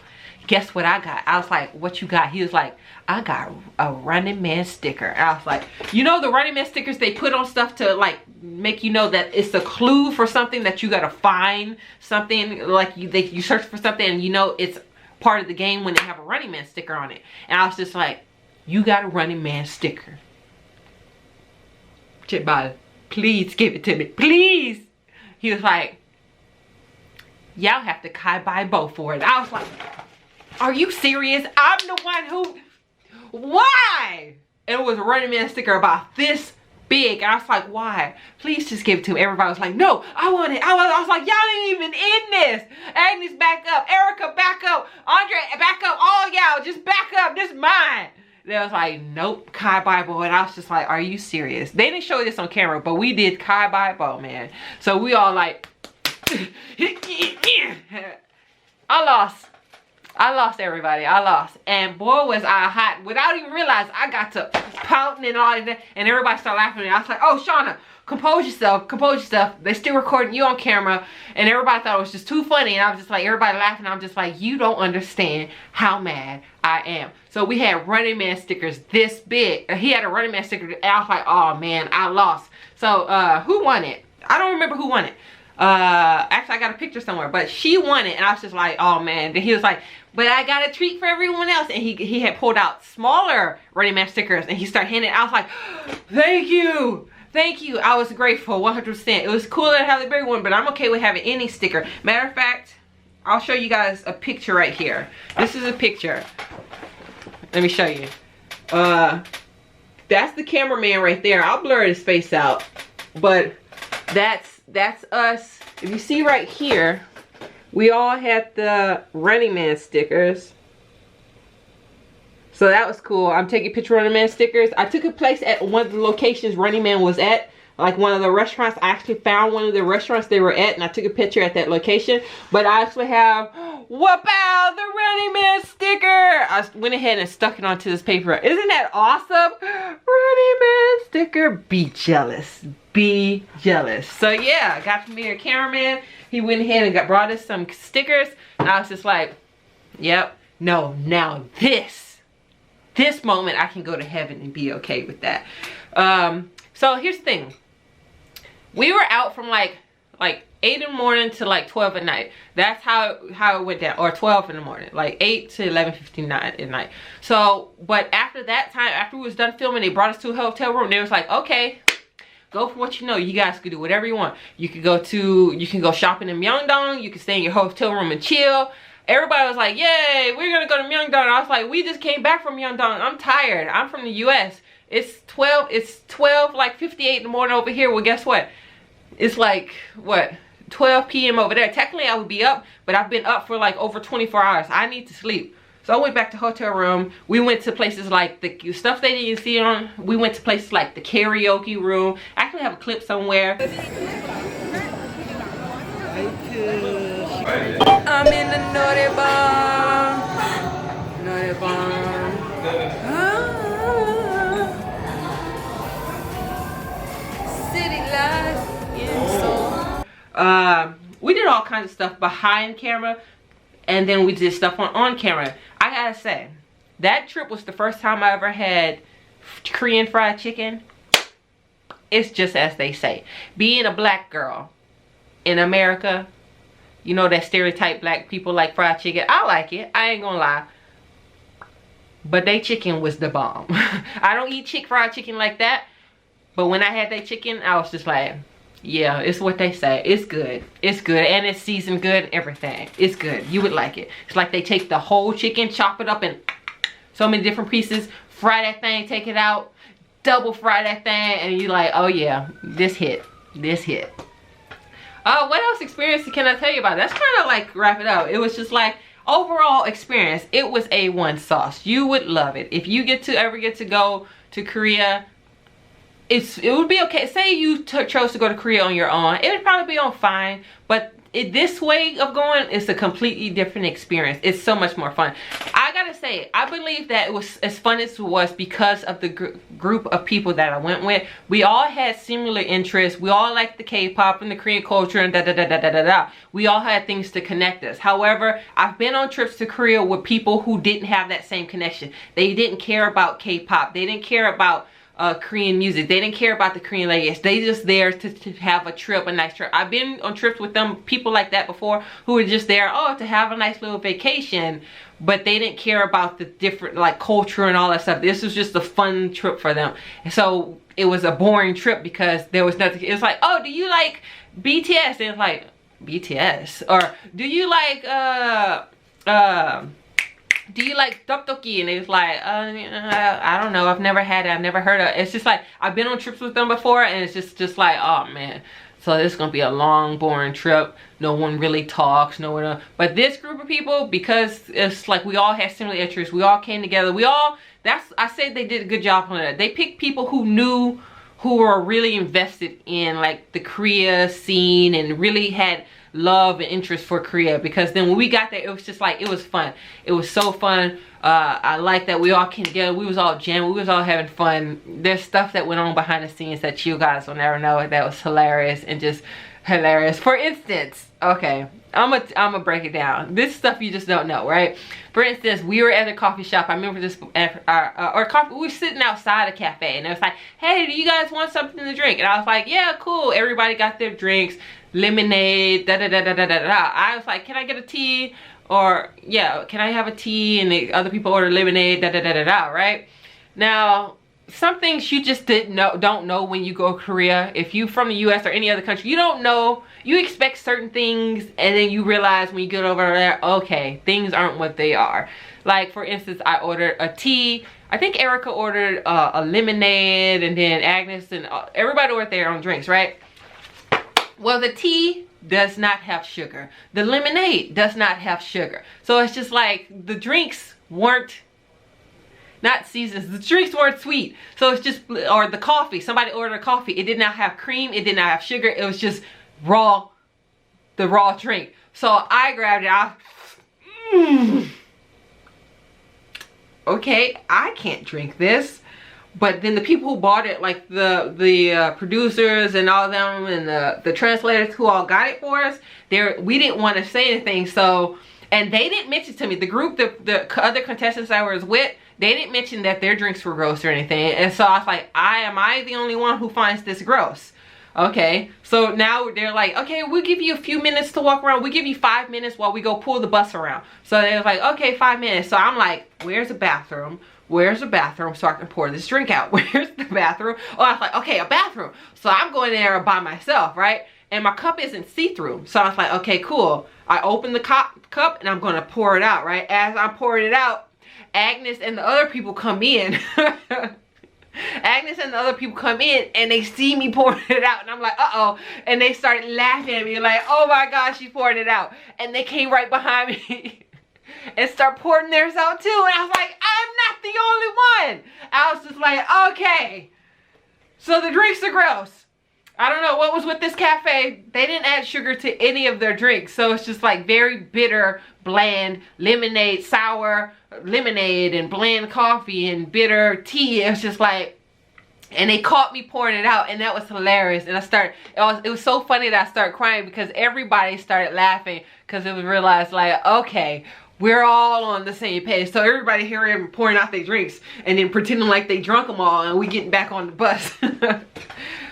guess what I got? I was like, what you got? He was like, I got a Running Man sticker. And I was like, you know the Running Man stickers they put on stuff to like make you know that it's a clue for something, that you gotta find something, like you search for something and you know it's part of the game when they have a Running Man sticker on it. And I was just like, you got a Running Man sticker. Chitball, please give it to me, please. He was like, y'all have to kai bai bo for it. I was like, are you serious? I'm the one who, why? It was a Running Man sticker about this big. And I was like, why? Please just give it to me. Everybody was like, no, I want it. I was like, y'all ain't even in this. Agnes, back up. Erica, back up. Andre, back up. All y'all, just back up. This is mine. They was like, nope, Kai Bible. And I was just like, are you serious? They didn't show this on camera, but we did Kai Bible, man. So we all like, I lost everybody. I lost. And boy, was I hot. Without even realizing, I got to pouting and all of that. And everybody started laughing at me. I was like, oh, Shauna, compose yourself. Compose yourself. They're still recording you on camera. And everybody thought it was just too funny. And I was just like, everybody laughing. I'm just like, you don't understand how mad I am. So we had Running Man stickers this big. He had a Running Man sticker. And I was like, oh, man, I lost. So who won it? I don't remember who won it. Actually, I got a picture somewhere, but she won it. And I was just like, oh, man. Then he was like, but I got a treat for everyone else. And he had pulled out smaller Running Man stickers and he started handing it. I was like, thank you. Thank you. I was grateful 100%. It was cooler to have the big one, but I'm okay with having any sticker. Matter of fact, I'll show you guys a picture right here. This is a picture. Let me show you. That's the cameraman right there. I'll blur his face out. But that's us. If you see right here, we all had the Running Man stickers. So that was cool. I'm taking a picture of Running Man stickers. I took a place at one of the locations Running Man was at. Like one of the restaurants. I actually found one of the restaurants they were at. And I took a picture at that location. But I actually have, whoop out, the Running Man sticker. I went ahead and stuck it onto this paper. Isn't that awesome? Running Man sticker. Be jealous. Be jealous. So yeah, I got me a cameraman. He went ahead and brought us some stickers. And I was just like, yep, no, now this moment I can go to heaven and be okay with that. So here's the thing. We were out from like 8 in the morning to like 12 at night. That's how it went down. Or 12 in the morning. Like 8 to 11:59 at night. So, but after that time, after we was done filming, they brought us to a hotel room. They was like, okay, go for what you know. You guys can do whatever you want. You can go shopping in Myeongdong. You can stay in your hotel room and chill. Everybody was like, yay, we're gonna go to Myeongdong. I was like, we just came back from Myeongdong. I'm tired. I'm from the US. It's 12 like 58 in the morning over here. Well, guess what? It's like, what, 12 p.m. over there. Technically, I would be up, but I've been up for like over 24 hours. I need to sleep. So I went back to hotel room. We went to places like the stuff they didn't see on. We went to places like the karaoke room. I actually have a clip somewhere. I'm in the naughty bar. Naughty bar. City life. We did all kinds of stuff behind camera, and then we did stuff on camera. I gotta say, that trip was the first time I ever had Korean fried chicken. It's just as they say. Being a black girl in America, you know that stereotype black people like fried chicken. I like it. I ain't gonna lie. But they chicken was the bomb. I don't eat fried chicken like that. But when I had that chicken, I was just like, yeah, it's what they say. It's good. It's good. And it's seasoned good. Everything. It's good. You would like it. It's like they take the whole chicken, chop it up in so many different pieces, fry that thing, take it out, double fry that thing, and you're like, oh yeah, this hit. This hit. What else experience can I tell you about? That's kind of like wrap it up. It was just like overall experience. It was A1 sauce. You would love it. If you ever get to go to Korea, it would be okay. Say you chose to go to Korea on your own, it would probably be on fine, but this way of going is a completely different experience. It's so much more fun. I gotta say, I believe that it was as fun as it was because of the group of people that I went with. We all had similar interests. We all liked the K-pop and the Korean culture and da-da-da-da-da-da. We all had things to connect us. However, I've been on trips to Korea with people who didn't have that same connection. They didn't care about K-pop. They didn't care about Korean music. They didn't care about the Korean language. They just there to have a trip, a nice trip. I've been on trips with them, people like that before, who were just there, to have a nice little vacation, but they didn't care about the different like culture and all that stuff. This was just a fun trip for them. So it was a boring trip because there was nothing. It was like, oh, do you like BTS? And it's like, BTS? Or do you like do you like tteokbokki? And they was like, I don't know, I've never had it, I've never heard of it. It's just like, I've been on trips with them before, and it's just like, oh man. So this is gonna be a long, boring trip. No one really talks, no one, but this group of people, because it's like we all had similar interests, we all came together, I say they did a good job on that. They picked people who were really invested in like the Korea scene and really had love and interest for Korea, because then when we got there, it was just like, it was fun. It was so fun. I like that we all came together. We was all jamming. We was all having fun. There's stuff that went on behind the scenes that you guys will never know that was hilarious and just hilarious. For instance, okay, I'm gonna break it down. This stuff you just don't know, right? For instance, we were at a coffee shop. I remember this, we were sitting outside a cafe, and it was like, hey, do you guys want something to drink? And I was like, yeah, cool. Everybody got their drinks, lemonade, da da da da da da da. I was like, can I get a tea? Or yeah, can I have a tea? And the other people ordered lemonade, da da da da da, right? Now, some things you just don't know when you go to Korea. If you from the US or any other country, you don't know. You expect certain things, and then you realize when you get over there, okay, things aren't what they are. Like for instance, I ordered a tea. I think Erica ordered a lemonade, and then Agnes and everybody ordered their own drinks, right? Well, the tea does not have sugar. The lemonade does not have sugar. So it's just like the drinks weren't, not seasons, the drinks weren't sweet. So it's just, or the coffee, somebody ordered a coffee. It did not have cream, it did not have sugar. It was just raw, the raw drink. So I grabbed it. Okay, I can't drink this. But then the people who bought it, like the producers and all of them, and the translators who all got it for us, we didn't want to say anything. So, and they didn't mention to me, the group, the other contestants I was with, they didn't mention that their drinks were gross or anything. And so I was like, am I the only one who finds this gross? Okay, so now they're like, okay, we'll give you a few minutes to walk around. We'll give you 5 minutes while we go pull the bus around. So they was like, okay, 5 minutes. So I'm like, where's the bathroom? Where's the bathroom so I can pour this drink out? Where's the bathroom? Oh, I was like, okay, a bathroom. So I'm going there by myself, right? And my cup isn't see-through. So I was like, okay, cool. I open the cup and I'm going to pour it out, right? As I'm pouring it out, Agnes and the other people come in. Agnes and the other people come in and they see me pouring it out, and I'm like, uh-oh. And they started laughing at me like, oh my gosh, she poured it out. And they came right behind me and start pouring theirs out too. And I was like, I'm not the only one. I was just like, okay, so the drinks are gross. I don't know what was with this cafe. They didn't add sugar to any of their drinks. So it's just like very bitter, bland lemonade, sour lemonade, and bland coffee and bitter tea. It was just like, and they caught me pouring it out, and that was hilarious. And it was so funny that I started crying because everybody started laughing, because it was realized like, okay, we're all on the same page. So everybody hearing him pouring out their drinks and then pretending like they drunk them all, and we getting back on the bus.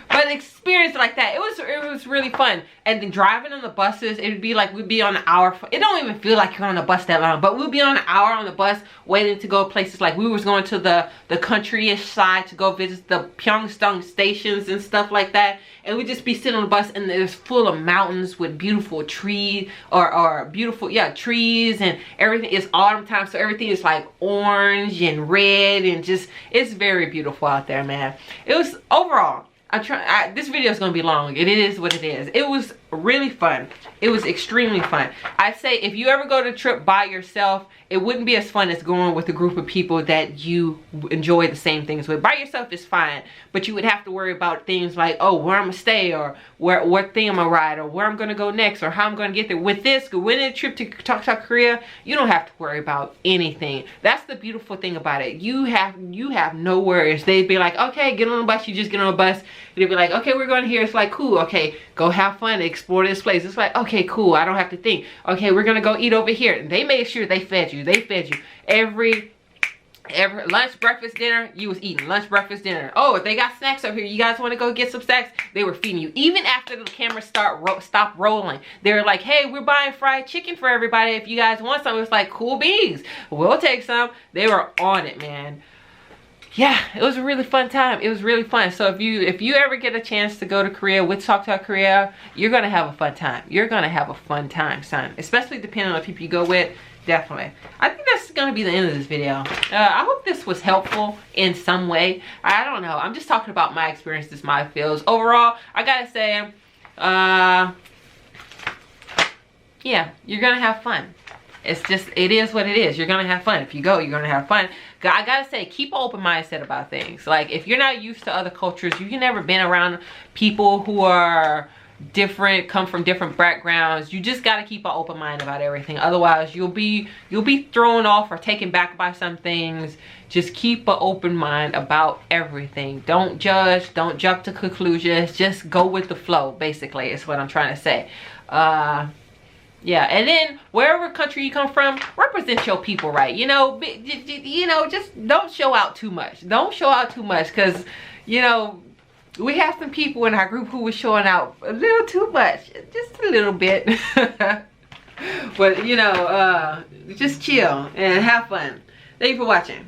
But an experience like that, it was really fun. And then driving on the buses, it would be like we'd be on an hour. It don't even feel like you're on a bus that long, but we'd be on an hour on the bus waiting to go places. Like we was going to the country-ish side to go visit the Pyeongseong stations and stuff like that. And we'd just be sitting on the bus, and it's full of mountains with beautiful trees, or beautiful, yeah, trees, and everything. It's autumn time, so everything is like orange and red, and just, it's very beautiful out there, man. It was overall, this video is going to be long. It is what it is. It was really fun. It was extremely fun. I'd say if you ever go to a trip by yourself, it wouldn't be as fun as going with a group of people that you enjoy the same things with. By yourself is fine, but you would have to worry about things like, oh, where I'm gonna stay, or what thing I'm gonna ride, or where I'm gonna go next, or how I'm gonna get there. With this, winning a trip to South Korea, you don't have to worry about anything. That's the beautiful thing about it. You have no worries. They'd be like, okay, get on the bus. You just get on the bus. They'd be like, okay, we're going here. It's like, cool. Okay, go have fun, explore this place. It's like, okay, cool. I don't have to think. Okay, we're gonna go eat over here. And they made sure they fed you. They fed you every lunch, breakfast, dinner. You was eating lunch, breakfast, dinner. Oh, if they got snacks up here, you guys want to go get some snacks? They were feeding you. Even after the camera stopped rolling, they were like, hey, we're buying fried chicken for everybody. If you guys want some, it's like, cool beans, we'll take some. They were on it, man. Yeah, it was a really fun time. It was really fun. So if you ever get a chance to go to Korea with Talk Korea, you're gonna have a fun time. You're gonna have a fun time, son. Especially depending on the people you go with. Definitely. I think that's is going to be the end of this video. I hope this was helpful in some way. I don't know. I'm just talking about my experiences, my feels. Overall, I gotta say, yeah, you're gonna have fun. It's just, it is what it is. You're gonna have fun. If you go, you're gonna have fun. I gotta say, keep an open mindset about things. Like, if you're not used to other cultures, you've never been around people who are different, come from different backgrounds, you just got to keep an open mind about everything. Otherwise you'll be thrown off or taken back by some things. Just keep an open mind about everything. Don't judge, don't jump to conclusions, just go with the flow, basically, is what I'm trying to say. Yeah, and then wherever country you come from, represent your people right. You know, just don't show out too much. Don't show out too much, because, you know, we have some people in our group who were showing out a little too much, just a little bit. But, you know, just chill and have fun. Thank you for watching.